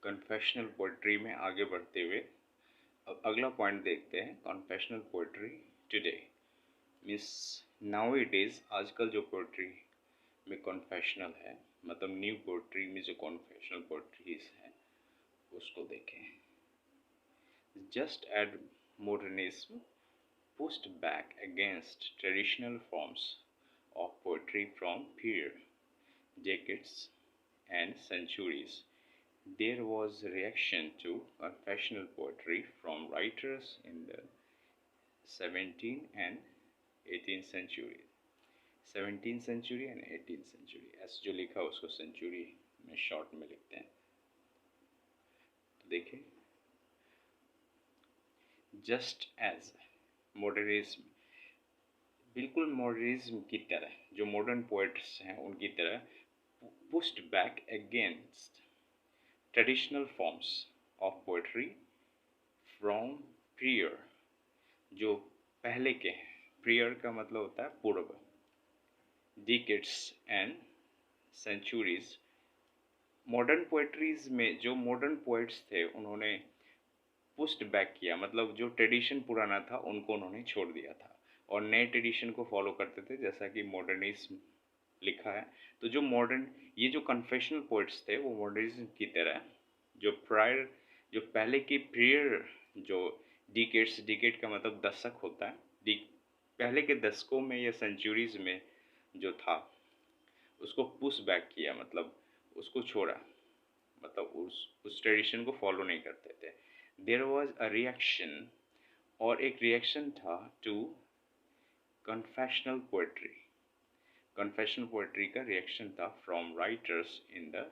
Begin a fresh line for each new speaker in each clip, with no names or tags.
Confessional poetry में आगे बढ़ते हुए अब अगला पॉइंट देखते हैं। Confessional poetry today means now it is, आजकल जो पोइट्री में कन्फेशनल है, मतलब न्यू पोइट्री में जो कन्फेशनल पोइट्रीज है उसको देखें। Just as modernism pushed back against traditional forms of poetry from decades and centuries, there was reaction to confessional poetry from writers in the 17th and 18th century. 17th century and 18th century, ऐसे जो लिखा उसको century में short में लिखते हैं। तो देखें, जस्ट एज मॉडर्निज्म, बिल्कुल मॉडर्निज्म की तरह, जो मॉडर्न पोएट्स हैं उनकी तरह, pushed back against traditional forms of poetry from prior, जो पहले के हैं, प्रियर का मतलब होता है पूर्व, decades and centuries. Modern poetries में जो मॉडर्न पोएट्स थे उन्होंने पुश्ड बैक किया, मतलब जो ट्रेडिशन पुराना था उनको उन्होंने छोड़ दिया था और नए ट्रेडिशन को फॉलो करते थे, जैसा कि मॉडर्निज्म लिखा है। तो जो मॉडर्न, ये जो कन्फेशनल पोइट्स थे वो मॉडर्निज्म की तरह, जो प्रायर, जो पहले की प्रियर, जो डिकेड्स, डिकेड का मतलब दशक होता है, पहले के दशकों में या सेंचुरीज में जो था उसको पुश बैक किया, मतलब उसको छोड़ा, मतलब उस ट्रेडिशन को फॉलो नहीं करते थे। देयर वॉज अ रिएक्शन, और एक रिएक्शन था to confessional poetry. Confessional poetry का रिएक्शन था from writers in the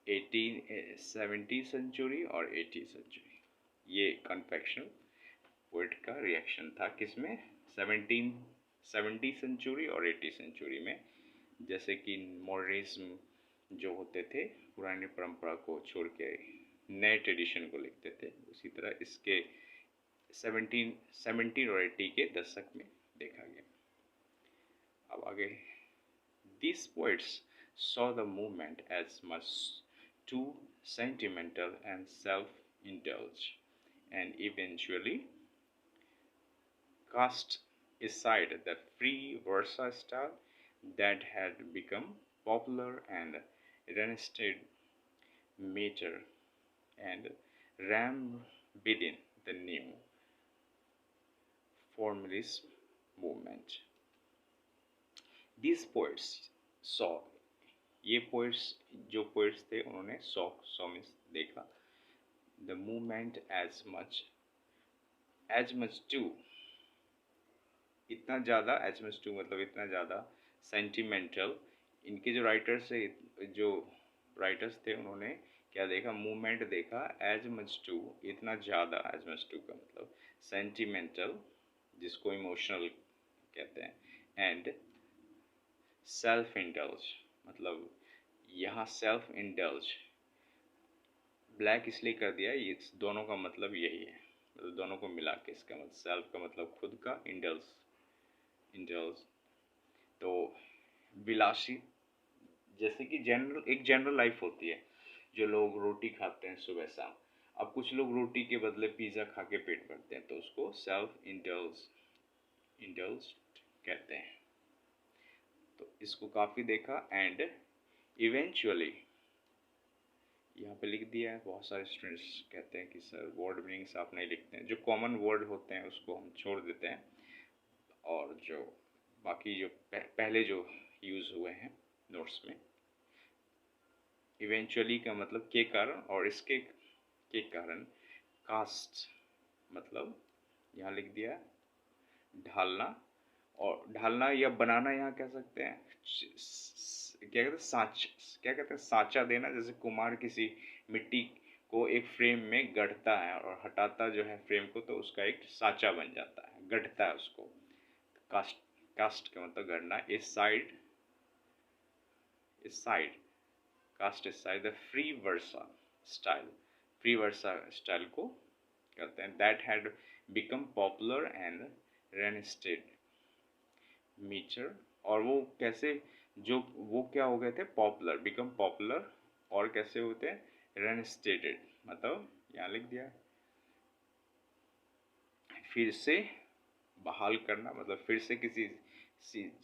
17th century और 18th सेंचुरी। ये कन्फेशनल पोएट का रिएक्शन था किसमें? 17th सेंचुरी और 18th सेंचुरी में। जैसे कि मॉडर्निज्म जो होते थे पुरानी परंपरा को छोड़ के नए ट्रेडिशन को लिखते थे, उसी तरह इसके 17 और 80 के दशक में देखा गया। अब आगे, these poets saw the movement as much too sentimental and self-indulged, and eventually cast aside the free verse style that had become popular and reinstated meter and ram within the new formalism movement. These poets saw, ये poets, जो poets थे उन्होंने saw means देखा, the movement as much too, इतना ज़्यादा, as much too मतलब इतना ज़्यादा sentimental। इनके जो राइटर्स थे, जो राइटर्स थे उन्होंने क्या देखा? मूवमेंट देखा, एज मच टू, इतना ज़्यादा, एज मच टू का मतलब सेंटिमेंटल, जिसको इमोशनल कहते हैं, एंड सेल्फ इंडल्ज, मतलब यहाँ सेल्फ इंडल्ज ब्लैक इसलिए कर दिया, ये दोनों का मतलब यही है, मतलब दोनों को मिला के इसका मतलब, सेल्फ का मतलब खुद का, इंडल्ज तो विलासी, जैसे कि एक जनरल लाइफ होती है, जो लोग रोटी खाते हैं सुबह शाम, अब कुछ लोग रोटी के बदले पिज़्ज़ा खा के पेट भरते हैं, तो उसको सेल्फ इंडल्ज कहते हैं। तो इसको काफ़ी देखा, एंड इवेंचुअली, यहाँ पे लिख दिया है, बहुत सारे स्टूडेंट्स कहते हैं कि सर वर्ड मीनिंग्स आप नहीं लिखते हैं, जो कॉमन वर्ड होते हैं उसको हम छोड़ देते हैं, और जो बाकी जो पहले जो यूज़ हुए हैं नोट्स में, इवेंचुअली का मतलब के कारण, और इसके के कारण, कास्ट मतलब यहाँ लिख दिया ढालना, और ढालना या बनाना यहाँ कह सकते हैं, क्या कहते हैं सांचा देना, जैसे कुम्हार किसी मिट्टी को एक फ्रेम में गढ़ता है और हटाता जो है फ्रेम को, तो उसका एक सांचा बन जाता है, गढ़ता है उसको। कास्ट का मतलब गढ़ना। इस साइड कास्ट इस side the free verse style को कहते हैं, that had become popular and reinstated metre, और वो कैसे, जो वो क्या हो गए थे? पॉपुलर, बिकम पॉपुलर, और कैसे होते हैं? रेनस्टेटेड मतलब यहाँ लिख दिया, फिर से बहाल करना, मतलब फिर से किसी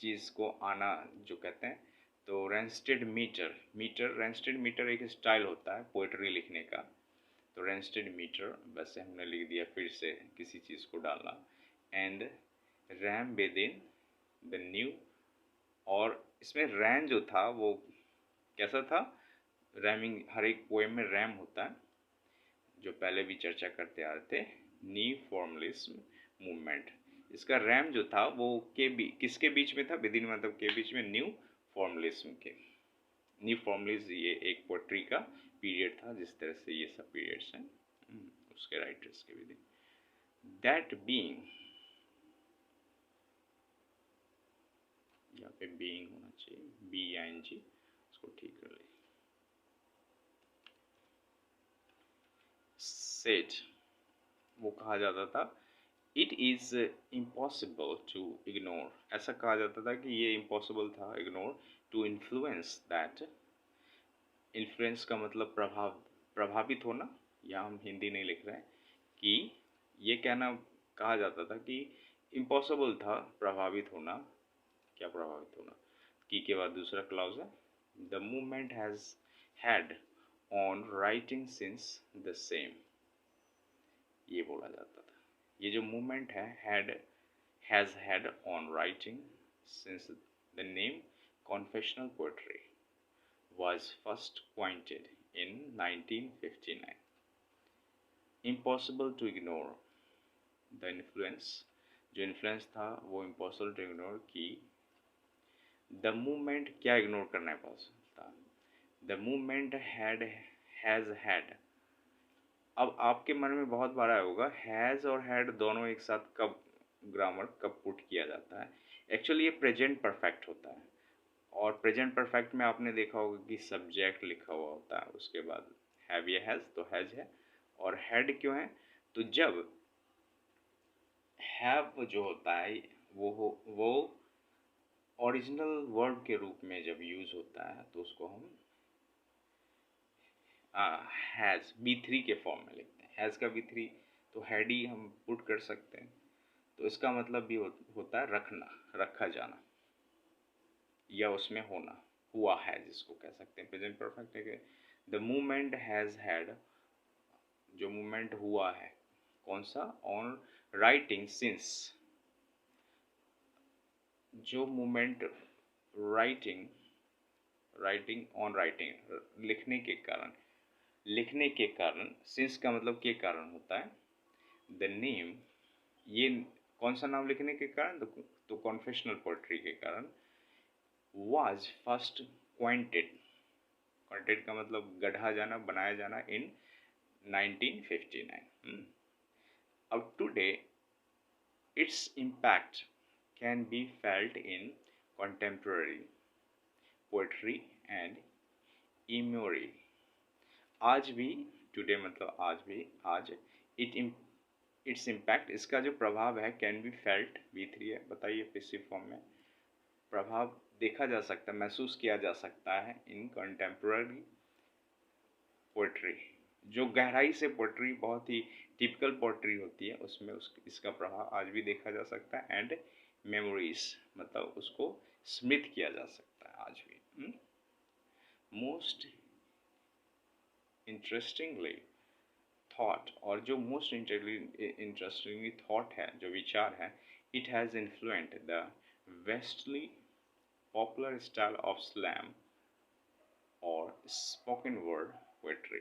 चीज़ को आना जो कहते हैं। तो रेनस्टेड मीटर रेनस्टेड मीटर एक स्टाइल होता है पोइट्री लिखने का। तो रेनस्टेड मीटर वैसे हमने लिख दिया, फिर से किसी चीज़ को डालना। And RAM with in the new, और इसमें रैम जो था वो कैसा था, रैमिंग, हर एक पोएम में रैम होता है, जो पहले भी चर्चा करते आ रहे थे, न्यू फॉर्मलिज्म मूवमेंट। इसका रैम जो था वो किसके बीच में था, विद इन मतलब के बीच में, न्यू फॉर्मलिज्म के। न्यू फॉर्मलिज्म ये एक पोएट्री का पीरियड था, जिस तरह से ये सब पीरियड्स हैं उसके राइटर्स के विद इन दैट बीइंग, यहाँ पे बीइंग होना चाहिए, BING, उसको ठीक कर ले। सेड, वो कहा जाता था, it is impossible to ignore, ऐसा कहा जाता था कि ये इम्पॉसिबल था ignore, to influence that, influence का मतलब प्रभावित होना, या हम हिंदी नहीं लिख रहे हैं, कि ये कहना कहा जाता था कि इम्पॉसिबल था प्रभावित होना, क्या प्रभावित होना, की के बाद दूसरा क्लाउज है, the movement has had on writing since the same, ये बोला जाता था। ये जो मूवमेंट है, has had on writing since the name confessional poetry was first coined in 1959. Impossible to ignore the influence, जो इन्फ्लुएंस था वो impossible to ignore, कि the movement, क्या इग्नोर करना है पॉसिबल था, the movement has had। अब आपके मन में बहुत बार आया होगा हैज़ और हैड दोनों एक साथ कब ग्रामर कब पुट किया जाता है। एक्चुअली ये प्रेजेंट परफेक्ट होता है, और प्रेजेंट परफेक्ट में आपने देखा होगा कि सब्जेक्ट लिखा हुआ होता है, उसके बाद हैव या हैज़, तो हैज़ है, और हैड क्यों है, तो जब हैव जो होता है वो ओरिजिनल वर्ब के रूप में जब यूज़ होता है तो उसको हम हैज़ B3 के फॉर्म में लिखते हैं। हैज़ का B3 तो हैड ही हम पुट कर सकते हैं, तो इसका मतलब भी होता है रखना, रखा जाना, या उसमें होना, हुआ है जिसको कह सकते हैं प्रेजेंट परफेक्ट है। द मूवमेंट हैज़ हैड, जो मूवमेंट हुआ है कौन सा, ऑन राइटिंग सिंस, जो मूवमेंट राइटिंग ऑन राइटिंग लिखने के कारण, सिंस का मतलब के कारण होता है, द नेम, ये कौन सा नाम लिखने के कारण, तो कॉन्फेशनल पोएट्री के कारण, was first क्वांटेड का मतलब गढ़ा जाना, बनाया जाना, इन 1959। अब today its impact can be felt in contemporary poetry and imagery। आज भी, टुडे मतलब आज इट्स इम्पैक्ट, इसका जो प्रभाव है, कैन बी फेल्ट, B3 है, बताइए पैसिव फॉर्म में, प्रभाव देखा जा सकता है, महसूस किया जा सकता है इन कंटेम्प्रेरी पोएट्री, जो गहराई से पोएट्री, बहुत ही टिपिकल पोएट्री होती है, उसमें इसका प्रभाव आज भी देखा जा सकता है। एंड मेमोरीज मतलब उसको स्मृत किया जा सकता है आज भी। मोस्ट इंटरेस्टिंगली थॉट, और जो मोस्ट इंटरेस्टिंगली थॉट है, जो विचार है, it has influenced the vastly popular style of slam और स्पोकन वर्ड पोएट्री।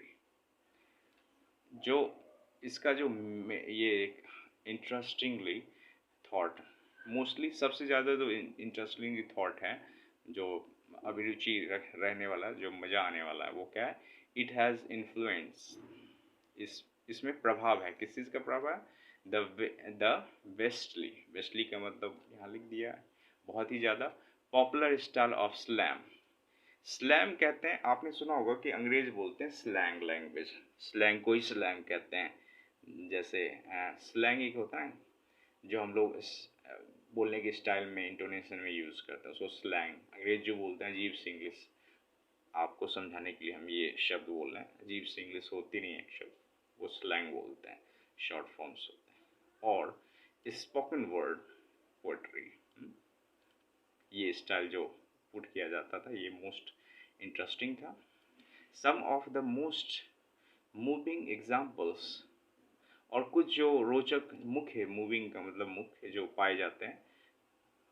जो इसका जो ये इंटरेस्टिंगली थॉट, मोस्टली सबसे ज़्यादा जो इंटरेस्टिंगली थॉट है, जो अभिरुचि रहने वाला, जो मज़ा आने वाला है, वो क्या है, इट हैज़ इन्फ्लुएंस, इसमें प्रभाव है, किस चीज़ का प्रभाव है, द वेस्टली का मतलब यहाँ लिख दिया है, बहुत ही ज़्यादा पॉपुलर स्टाइल ऑफ स्लैम कहते हैं, आपने सुना होगा कि अंग्रेज बोलते हैं स्लैंग लैंग्वेज, स्लैंग को ही स्लैम कहते हैं। जैसे स्लैंग एक होता है जो हम लोग बोलने के स्टाइल में, इंटोनेशन में यूज़ करते हैं, उसको स्लैंग, अंग्रेज जो बोलते हैं अजीब सी इंग्लिश, आपको समझाने के लिए हम ये शब्द बोल रहे हैं। अजीब सी इंग्लिश होती नहीं है शब्द, वो स्लैंग बोलते हैं, शॉर्ट फॉर्म्स होते हैं। और स्पोकन वर्ड पोएट्री, ये स्टाइल जो पुट किया जाता था, ये मोस्ट इंटरेस्टिंग था। Some of the most moving examples, और कुछ जो रोचक मुख्य, मूविंग का मतलब मुख्य, जो पाए जाते हैं,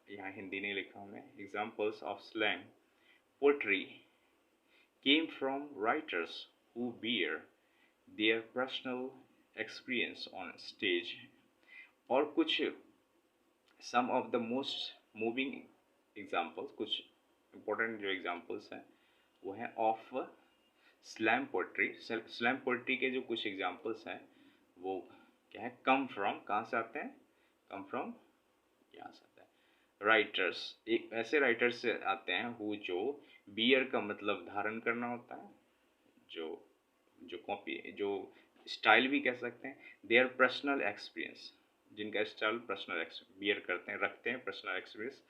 यहाँ हिंदी नहीं लिखा हमने, examples of slang poetry came from writers who bear their personal experience on stage, और कुछ some of the most moving examples, कुछ important जो examples हैं वो हैं of slam poetry। slam poetry के जो कुछ examples हैं वो क्या है, come from, कहाँ से आते हैं, come from, यहाँ से आता है। राइटर्स, एक ऐसे राइटर्स से आते हैं हु, जो बियर का मतलब धारण करना होता है, जो जो कॉपी, जो स्टाइल भी कह सकते हैं, देयर पर्सनल एक्सपीरियंस, जिनका स्टाइल पर्सनल बियर करते हैं, रखते हैं पर्सनल एक्सपीरियंस,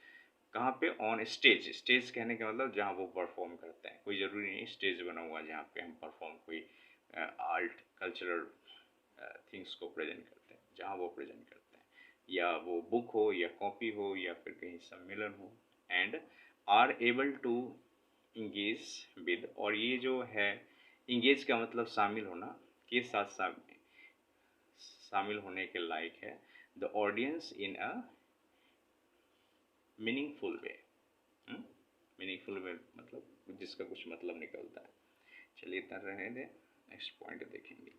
कहाँ पे, ऑन स्टेज। स्टेज कहने का मतलब जहाँ वो परफॉर्म करते हैं, कोई ज़रूरी नहीं स्टेज बना हुआ जहाँ पे हम परफॉर्म कोई आर्ट कल्चरल थिंग्स को प्रेजेंट करते हैं, जहाँ वो प्रेजेंट करते हैं, या वो बुक हो या कॉपी हो या फिर कहीं सम्मेलन हो। And are able to engage with, और ये जो है इंगेज का मतलब शामिल होना, के साथ शामिल होने के लायक है, the audience in a meaningful way. Meaningful वे मतलब जिसका कुछ मतलब निकलता है। चलिए इतना रहने दें, नेक्स्ट पॉइंट देखेंगे।